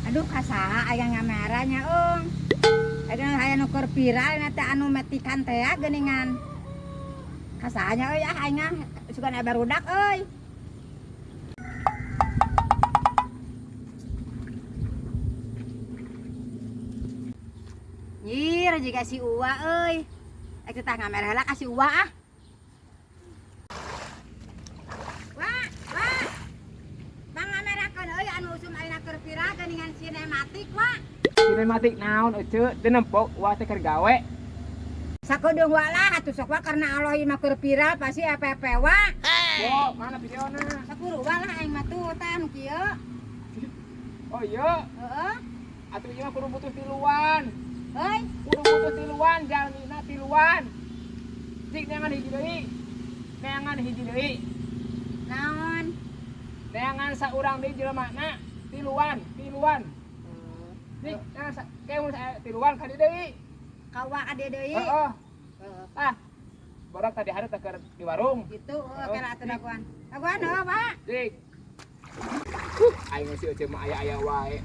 Aduh kasaha aya ngameranya Aduh aya nu keur viral nanti anu metikan teh geuningan. Kasahanya euy aing suka aya barudak euy. Nyir jika si Uwa euy. Ek teh ngamer heula ka si Uwa ah. Wah. Bang ngamerakeun euy anu usum ayeuna keur viral geuningan sinematik wa. Sinematik naon euceu teu nempok wa teh keur gawe. Sakudeung walah atuh sok wa karena Allah ieu mah keur viral pasti FFP wa. Bo, mana videona? Sakuru walah aing mah tuh tah nu kieu. Oh iya, Heeh. atuh ieu mah kudu butuh tiluan. Heuy, Kudu butuh tiluan, jalmina tiluan. Cik neangan hiji deui. Neangan hiji deui. naon? Neangan saurang deui jelmana. Tiluan. Cik, neangan keun tiluan ka dieu deui. Kawa ka dieu deui. Heeh. Heeh. Tah. Borak tadi hari teh keur di warung. Gitu kira atuh daguan. Daguan heuh, Pak. Cik. Aing si euceum mah aya-aya wae.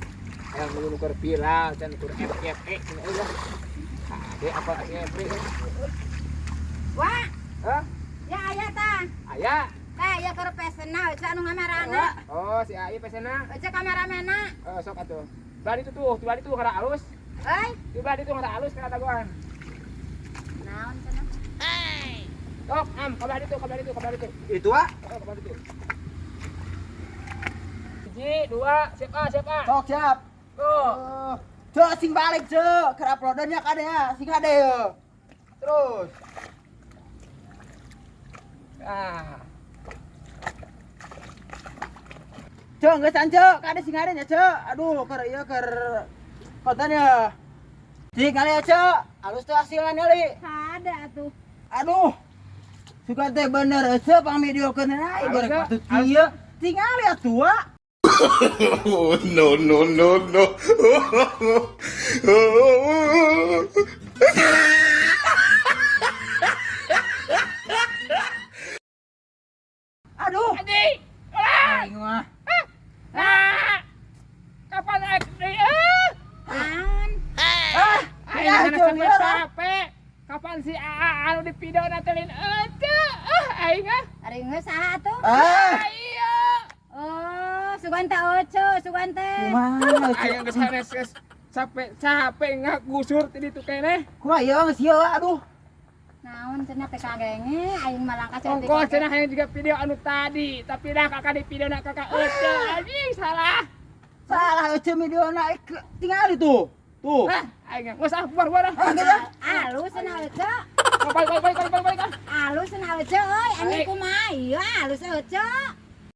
Aya nu keur viral can keur FFE cenah euy. Ade apa FFE? Wah, Hah? ya aya tah. Aya. Tah ieu keur pesena euy anu ngamerana. Oh, si Ai pesena. Euy kameramena. Sok atuh. Bali tuh kada alus. Heuy, Di bali tuh kada alus kana daguan. naon cenah? Sok, kabar itu. Itu ah. Kabar itu. Hiji, dua, siap ah. Sok siap. Tuh. Cek sing balik cek. Keur uploadannya kade ya. Sing kade ya. Terus. Cek geus cek kade sing kade nya cek. Aduh keur ieu keur kontennya. Cing kali ya cek. Halus tuh hasilan kali. Ada atuh. Aduh. Suka teh bener cek pang video keun ai goreng patut kieu. Tinggal ya tua. Oh, no. Aduh. Adi. Aing mah. Kapan deui Naon? Aing capek. Kapan si anu di video natelin aing Ari geus saha atuh? Ayo. Oh, sugan teh oco, sugan teh. Kumaha Aing geus hanes geus capek ngagusur ti ditu keneh. kumaha ieu geus ieu aduh. Naon cenah teh kagenge aing mah langkah cantik. Ongkos cenah hanya juga video anu tadi, tapi dah kakak di video nak kakak anjing salah. Salah euceum videona tinggal itu. Tuh. Aing geus buar. Alus cenah oco. Balik. Alus cenah oco euy, anjing kumaha ieu alus oco.